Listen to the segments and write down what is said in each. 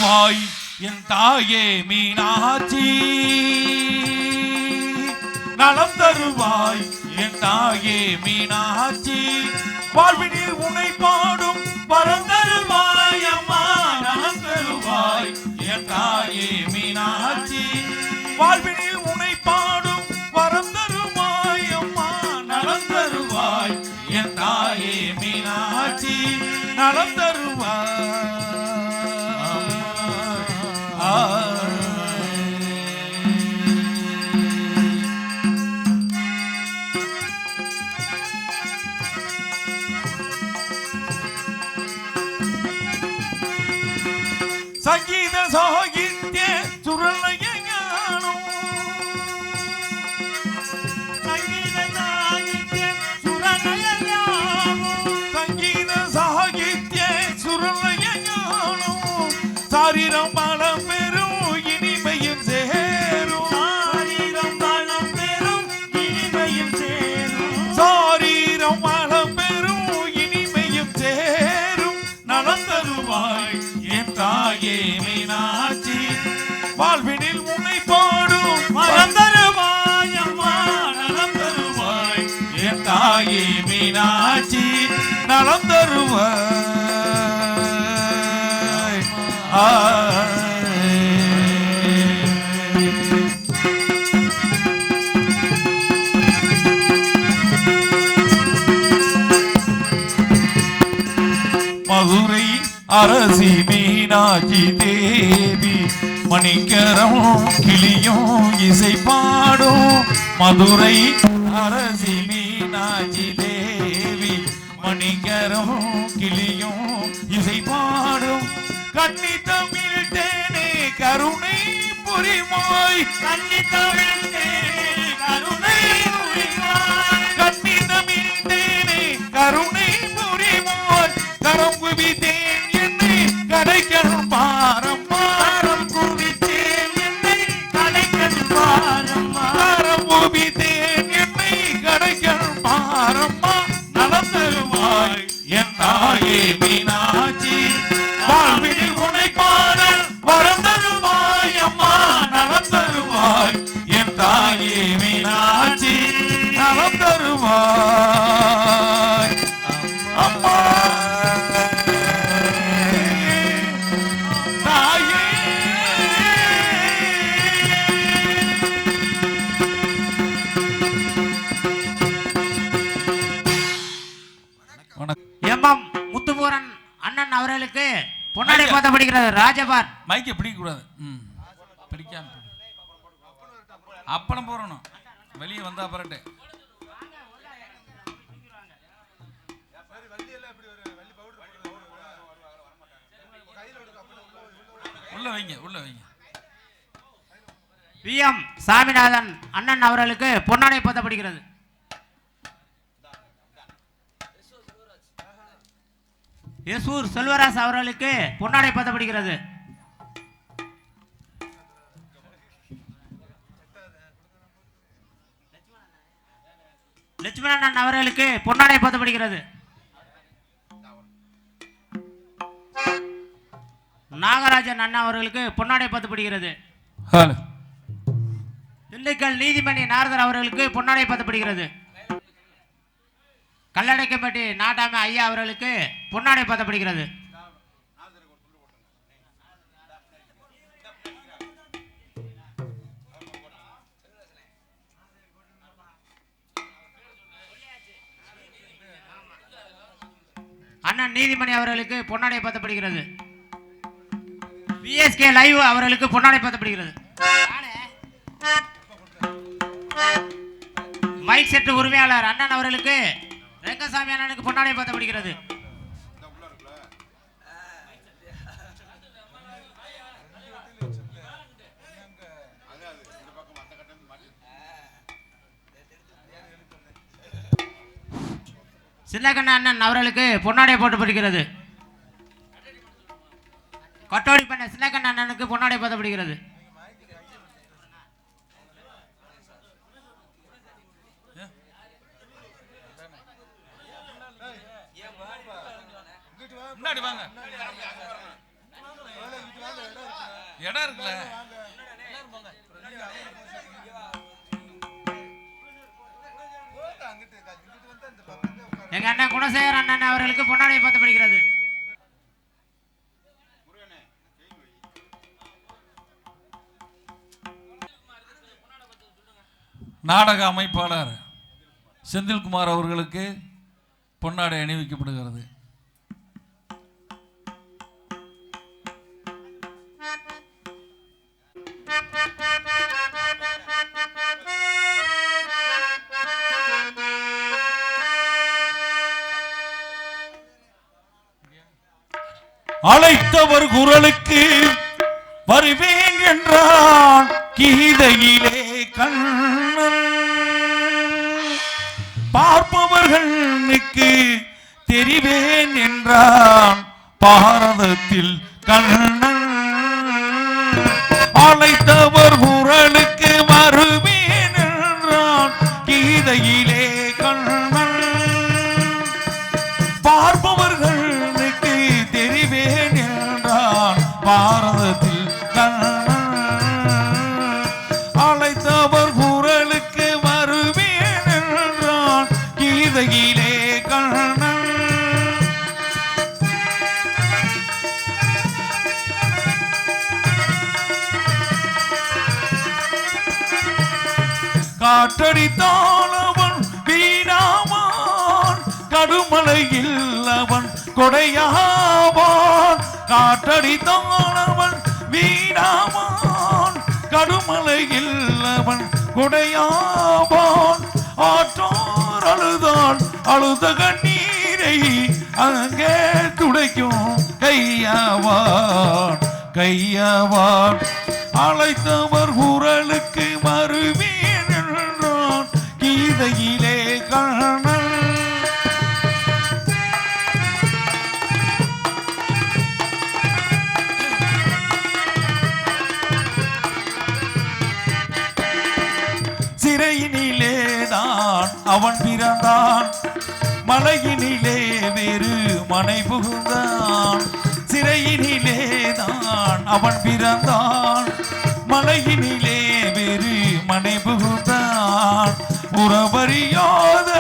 தருவாய் என் தாயே மீனாட்சி, நலம் தருவாய் என் தாயே மீனாட்சி, வாழ்வினில் உனை பாடும் வரம் தருவாய் அம்மா, நலம் தருவாய் என் தாயே மீனாட்சி, வாழ்வினில் உனை பாடும் வரம் தருவாய் அம்மா, நலம் தருவாய் என் தாயே மீனாட்சி, நலம் தருவாய். சங்கீத சாகித்ய சுரலய ஞானம், சங்கீத சாகித்ய சுரலய ஞானம், சங்கீத சாகித்ய சுரலய ஞானம், சாரீரம் பலம் பெறும் இனிமையும் சேரும், சாரீரம் பலம் பெறும் இனிமையும் சேரும், சாரீரம் பலம் பெறும் இனிமையும் சேரும், நலம் தருவாய் என் தாயே மீனாட்சி, வாழ்வினில் உன்னை பாடும் வரம் தருவாய் அம்மா, நலம் தருவாய் என் தாயே மீனாட்சி, நலம் தருவாய். மதுரை அரசி மீனாட்சி தேவி, மணிக்கரம் கிளியும் இசை பாடும், மதுரை அரசி மீனாட்சி தேவி, மணிக்கரம் கிளியும் இசை பாடும், கன்னி தமிழ் தேனே கருணை புரிமாய், கன்னி தமிழ் தேனே கருணை புரிமாய், கன்னி தமிழ் தேனே கருணை புரிமாய், கரம் குவித்தேன் என்னை கடைக்கணும் பாரம்மா, கரம் குவித்தேன் என்னை கடைக்கணும் பாரம்மா, கரம் குவித்தேன் என்னை கடைக்கணும் பாரம்மா, நலம் தருவாய் என் தாயே மீனாட்சி, வாழ்வினில் உனை பாட வரம் தருவாய் அம்மா, நலம் தருவாய் என் தாயே மீனாட்சி, நலம் தருவாய் அம்மா. எம்எம் முத்துமூரன் அண்ணன் அவர்களுக்கு பொன்னாடை போத்தப்படுகிறது. ராஜபார் மைக்கை பிடிக்க கூடாது, பிடிக்காம அப்பளம் போறணும், வெளியே வந்தா பரட்டு. உள்ள வைங்க, உள்ள வைங்க. PM சாமிநாதன் அண்ணன் அவர்களுக்கு பொன்னாடை போத்தப்படுகிறது. யசூர் செல்வராஜ் அவர்களுக்கு பொன்னாடை போத்தப்படுகிறது. லட்சுமணன் அவர்களுக்கு பொன்னாடை போத்தப்படுகிறது. நாகராஜன் அண்ணா அவர்களுக்கு பொன்னாடை போத்தப்படுகிறது. திண்டுக்கல் நீதிமணி நாரதர் அவர்களுக்கு பொன்னாடை போத்தப்படுகிறது. கல்லடைக்கப்பட்டி நாட்டாமை ஐயா அவர்களுக்கு பொன்னாடை போத்தப்படுகிறது. அண்ணன் நீதிமணி அவர்களுக்கு பொன்னாடை போத்தப்படுகிறது. VSK லைவ் அவர்களுக்கு பொன்னாடை போத்தப்படுகிறது. மைக் செட் உரிமையாளர் அண்ணன் அவர்களுக்கு ரெங்கசாமி அண்ணனுக்கு பொன்னாடை போத்தப்படுகிறது. சின்னக்கண்ண அண்ணன் அவர்களுக்கு பொன்னாடை போட்டப்படுகிறது. கொட்டோடி பண்ண சின்னக்கண்ண அண்ணனுக்கு பொன்னாடை போத்தப்படுகிறது. முன்னாடி வாங்க. இடம் இருக்குல்ல. எங்க அண்ணன் குணசேகர் அண்ணன் அவர்களுக்கு பொன்னாடை பத்தப்படுகிறது. நாடக அமைப்பாளர் செந்தில்குமார் அவர்களுக்கு பொன்னாடை அணிவிக்கப்படுகிறது. அழைத்தவர் குரலுக்கு வருவேன் என்றான் கீதையிலே கண்ணன். பார்ப்பவர்களுக்கு தெரிவேன் என்றான் பாரதத்தில் கண்ணன். அழைத்தவர் குரலுக்கு வருவேன் என்றான் கீதையிலே கண்ணன். பார்ப்பவர்களுக்கு தெரிவேன் என்றான் பாரதத்தில் கண்ணன். அழைத்தவர் குரலுக்கு வருவேன் என்றான் கீதையிலே கண்ணன். காற்றடித்தான் அவன் வீணாவான், கடுமலையில் அவன் கொடையாவான். காற்றடித்தான் அவன் வீணாவான், கடுமலையில் அவன் கொடையாவான். ஆற்றோர் அழுதான் அழுத கண்ணீரை அங்கே துடைக்கும் கையாவான் கையாவான். அழைத்தவர் குரலுக்கு மறுவேன் என்றான் கீதையிலே கண்ணன். சிறையினிலேதான் அவன் பிறந்தான், மலையினிலே வேறு மனை புகுந்தான். சிறையினிலேதான் அவன் பிறந்தான், மலையினிலே வேறு மனை புகுந்தான். உறவறியாத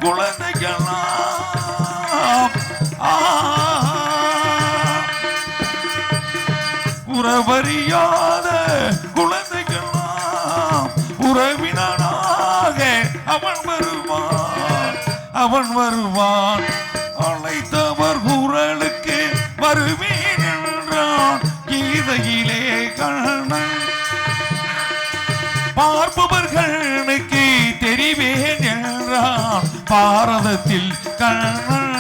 குழந்தைகளாம் உறவறியாத குழந்தைகளாம் உறவினனாக அவன் வருவான் அவன் வருவான். அழைத்தவர் குரலுக்கு வருவேன் என்றான் கீதையிலே கண்ணன். பார்ப்பவர்களுக்கு தெரிவேன் என்றான் பாரதத்தில் கண்ணன்.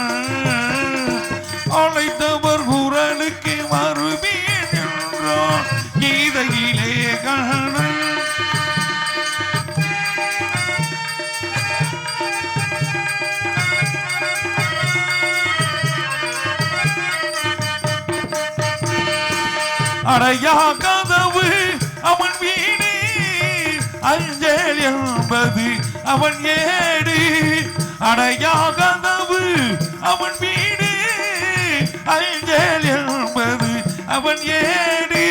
அழைத்தவர் குரலுக்கு வருவேன் என்றான் கீதையிலே கண்ணன். அடையா கதவு அவன் வீடு, அஞ்சல் என்பது அவன் ஏடு. அடையா கதவு அவன் வீடு, அஞ்சல் என்பது அவன் ஏடு.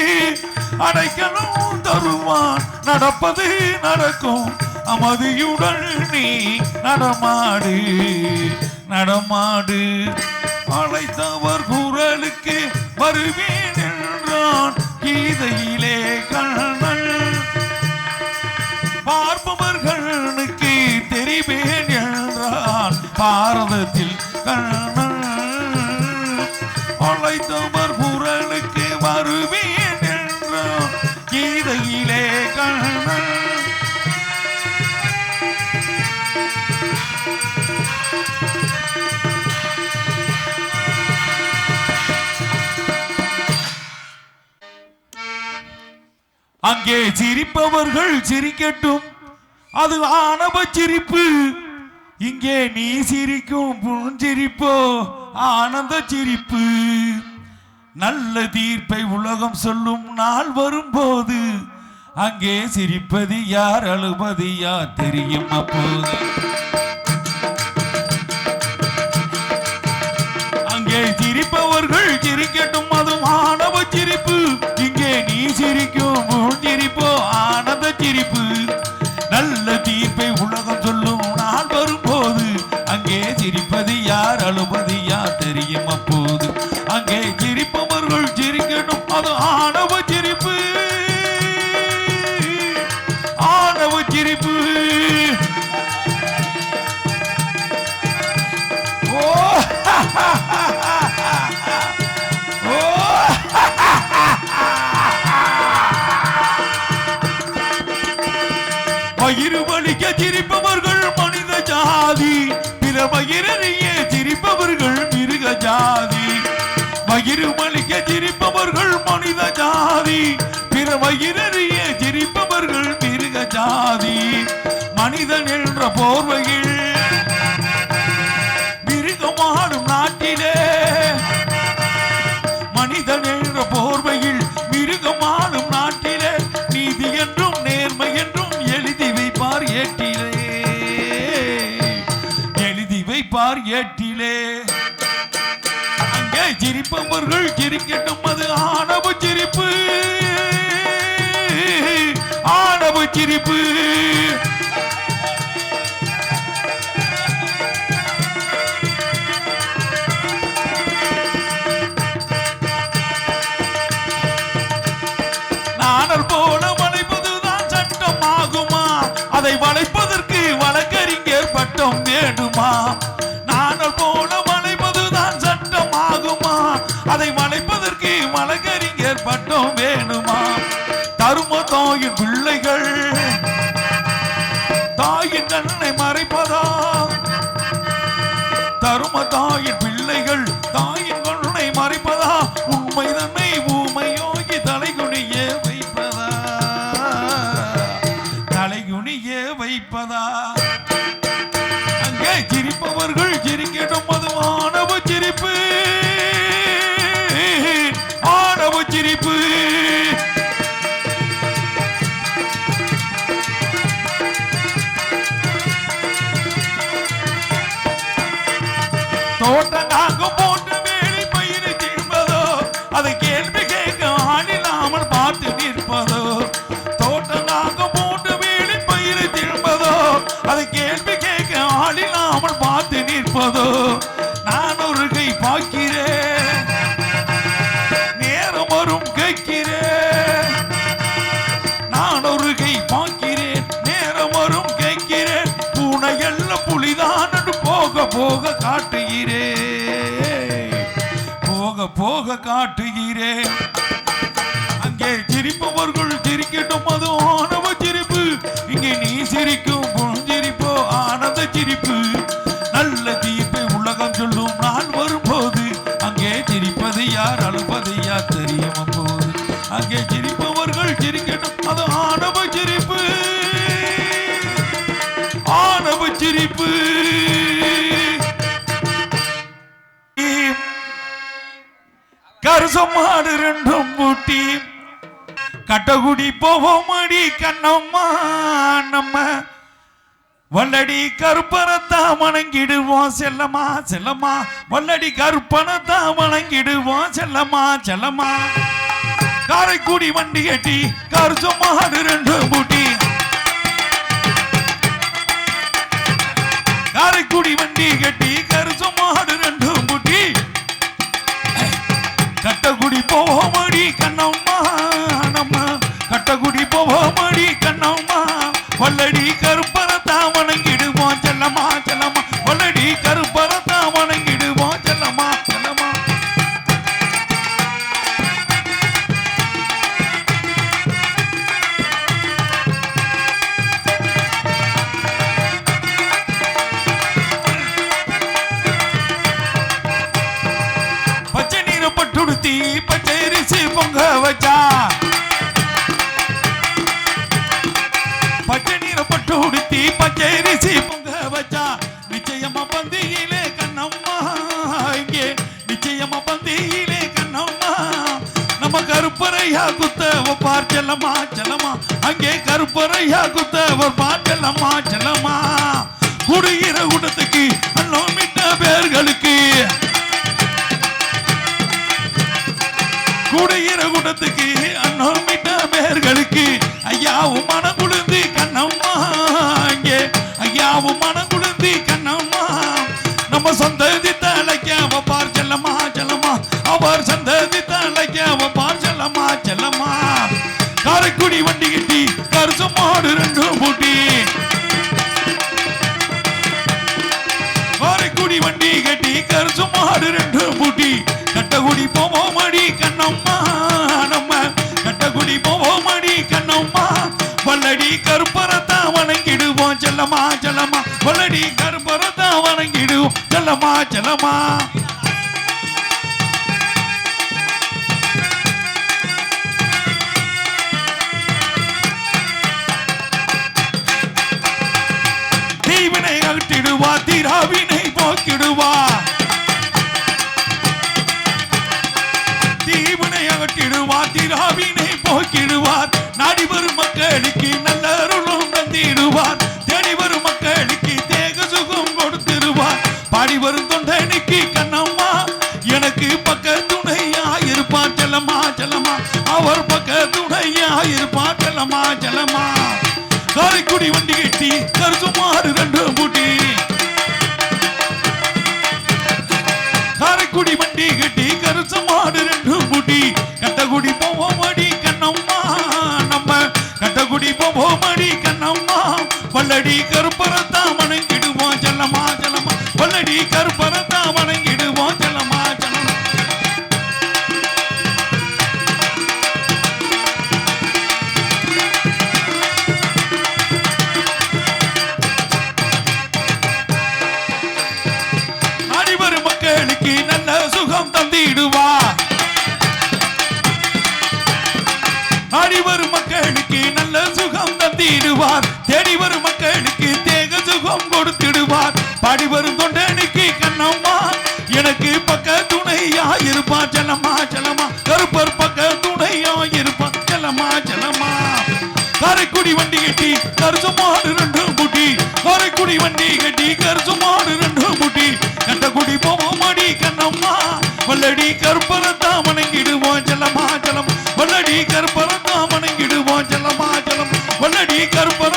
அடைக்கணும் தருவான் நடப்பது நடக்கும், அமைதியுடன் நீ நடமாடு நடமாடு. அழைத்தவர் குரலுக்கு வருவேன் என்றான் கீதையிலே கண்ணன். பார்ப்பவர்களுக்கு தெரிவேன் என்றான் பாரதத்தில் கண்ணன். அழைத்தவர் குரலுக்கு வருவேன் என்றான் கீதையிலே கண்ணன். அங்கே சிரிப்பவர்கள் சிரிக்கட்டும், அது ஆணவ சிரிப்பு. இங்கே நீ சிரிக்கும் புஞ்சிரிப்போ ஆனந்த சிரிப்பு. நல்ல தீர்ப்பை உலகம் சொல்லும் நாள் வரும்போது அங்கே சிரிப்பது யார் அழுவது யார் தெரியும் அப்போது. அங்கே சிரிப்பவர்கள் சிரிக்கட்டும், அது ஆணவ சிரிப்பு. இங்கே நீ அது ஆணவ சிரிப்பு ஆணவ சிரிப்பு ஓ ஓ வயிறு வலிக்க சிரிப்பவர்கள் மனித ஜாதி பிற வயிறறிய சிரிப்பவர்கள் மிருக ஜாதி வயிறு வலிக்க சிரிப்பவர்கள் மனித ஜாதி பிற வயிறறிய சிரிப்பவர்கள் மிருக ஜாதி மனிதன் என்ற போர்வையில் மிருகமாடும் நாட்டிலே மனிதன் என்ற போர்வையில் மிருகமாடும் நாட்டிலே நீதி என்றும் நேர்மை என்றும் எழுதி வைப்பார் ஏட்டிலே எழுதி வைப்பார் ஏட்டிலே அங்கே சிரிப்பவர்கள் சிரிக்கட்டும் அது ஆணவ சிரிப்பு ஆணவ சிரிப்பு நாணல் போல வளைப்பதுதான் சட்டம் ஆகுமா அதை வளைப்பதற்கு வழக்கறிஞர் பட்டம் வேண்டுமா நாணல் போல வளைப்பதுதான் சட்டம் ஆகுமா அதை வளைப்பதற்கு வழக்கறிஞர் பட்டம் வேணுமா தரும தாயின் பிள்ளைகள் தாயின் கண்ணை மறைப்பதா தரும தாயின் பிள்ளைகள் தாயின் கண்ணை மறைப்பதா உண்மை தன்னை ஊமையோகி தலைகுனிய வைப்பதா தலைகுனிய வைப்பதா அங்கே சிரிப்பவர்கள் சிரிக்கட்டும் அது ஆணவ சிரிப்பு ஆணவ சிரிப்பு தோட்டங்காக போட்டு வேலி பயிரை தின்பதோ அதை கேள்வி கேட்க ஆடினாமல் பார்த்து நிற்பதோ தோட்டங்காக போட்டு வேலி பயிரை தின்பதோ அதை கேள்வி கேட்க ஆடினாமல் பார்த்து நிற்பதோ நான் ஒரு கை பார்க்கிறேன் நேரம் வரும் கேட்கிறேன் நான் ஒரு கை பார்க்கிறேன் நேரம் வரும் கேட்கிறேன் பூனை எல்லாம் புலிதான் போக போக காட்டுகிறேன் போக போக காட்டுகிறேன் அங்கே சிரிப்பவர்கள் சிரிக்கட்டும் அது ஆணவ சிரிப்பு இங்கே நீ சிரிக்கும் புஞ்சிரிப்போ ஆனந்த சிரிப்பு நல்ல தீர்ப்பை உலகம் சொல்லும் நாள் வரும்போது அங்கே சிரிப்பது யார் அழுப்பது யார் தெரியும் போது அங்கே சிரிப்பவர்கள் சிரிக்கட்டும் அது ஆணவ சிரிப்பு ஆணவ சிரிப்பு கருசமாடு ரெண்டும் பூட்டி கட்டகுடி போவோம் அடி கண்ணம்மா நம்ம வல்லடி கருப்பனத்தான் வணங்கிடுவோம் செல்லம்மா செல்லம்மா வல்லடி கருப்பனத்தான் வணங்கிடுவோம் செல்லம்மா செல்லம்மா காரைக்குடி வண்டி கட்டி கருசமாடு ரெண்டும் பூட்டி காரைக்குடி வண்டி கட்டி கருசமாடு ரெண்டும் பூட்டி கட்டகுடி போவோமடி கண்ணம்மா நம்ம கட்டகுடி போவோமடி கண்ணம்மா வல்லடி கருப்பரத்தான் வணங்கிடுவோம் செல்லம்மா செல்லம்மா வல்லடி கருப்பரத்தான் வணங்கிடுவோம் செல்லம்மா செல்லம்மா பச்சை நீரை பட்டுடுத்தி பச்சை அரிசி பொங்க வச்சா பச்சை நீரை பட்டு உடுத்தி பச்சை அரிசி பொங்க வச்சா நிச்சயமா பந்தியிலே கண்ணம்மா இங்கே நிச்சயமா பந்தியிலே கண்ணம்மா நம்ம கருப்பரையா குத்த பார் செல்லம்மா செல்லம்மா அங்கே கருப்பரையா குத்த பார் செல்லம்மா செல்லம்மா குடியிற கூட்டத்துக்கு அண்ணோமிட்ட பேர்களுக்கு குடியிற கூட்டத்துக்கு அண்ணோமிட்ட பேர்களுக்கு ஐயாவும் மனம் குளிர்ந்து கண்ணம்மா இங்கே ஐயாவும் மனம் குளிர்ந்து கண்ணம்மா நம்ம சந்ததி தலைக்க பார் செல்லம்மா செல்லம்மா அவர் சந்ததி தலைக்க பார் செல்லம்மா கட்டி கருசு மாடு ரெண்டும் பூட்டி காரைக்குடி வண்டி கட்டி கருசு மாடு ரெண்டும் பூட்டி கட்டகுடி போவோம் அடி கண்ணம்மா நம்ம கட்டகுடி போவோம் அடி கண்ணம்மா வல்லடி கருப்பரத்தான் வணங்கிடுவோம் செல்லம்மா செல்லம்மா வல்லடி கருப்பரத்தான் வணங்கிடுவோம் செல்லம்மா செல்லம்மா தீவினை அகற்றிடுவா தீராவினை போக்கிடுவா தீவினை அகற்றிடுவா தீராவினை போக்கிடுவார் நாடி வரும் மக்களுக்கு நல்ல அருளும் தந்திடுவார் தேடி வரும் மக்களுக்கு தேக சுகம் கொடுத்திடுவார் பாடி வரும் தொண்டனுக்கு கண்ணம்மா எனக்கு பக்க துணையா இருப்பார் செல்லம்மா செல்லம்மா அவர் பக்க துணையா இருப்பார் செல்லம்மா செல்லம்மா காரைக்குடி வண்டி கட்டி கருசு மாடு ரெண்டும் பூட்டி காரைக்குடி வண்டி கட்டி கருசு மாடு ரெண்டும் பூட்டி கட்டகுடி போவோம் அடி கண்ணம்மா நம்ம கட்டகுடி போவோம் அடி கண்ணம்மா வல்லடி கருப்பரத்தான் வணங்கிடுவோம் செல்லம்மா செல்லம்மா வல்லடி கருப்பரத்தான் வணங்கிடுவோம் செல்லம்மா செல்லம்மா அடிவரும் மக்களுக்கு நல்ல சுகம் தந்திடுவா அடிவரும் மக்களுக்கு நல்ல சுகம் தந்திடுவார் தேடி வரும் மக்களுக்கு தேக சுகம் கொடுத்திடுவார் பாடி வரும் தொண்டனுக்கு கண்ணம்மா எனக்கு பக்க துணையா இருப்பார் செல்லம்மா செல்லம்மா கருப்பர் பக்க துணையா இருப்பார் செல்லம்மா செல்லம்மா காரைக்குடி வண்டி கட்டி கருசு மாடு ரெண்டும் பூட்டி காரைக்குடி வண்டி கட்டி கருசு மாடு ரெண்டும் பூட்டி கட்டக்குடி போவோம் அடி கண்ணம்மா வல்லடி கருப்பரத்தான் வணங்கிடுவோம் செல்லம்மா செல்லம் வல்லடி கருப்பரத்தான் வணங்கிடுவோம் செல்லம்மா செல்லம் வல்லடி கருப்பர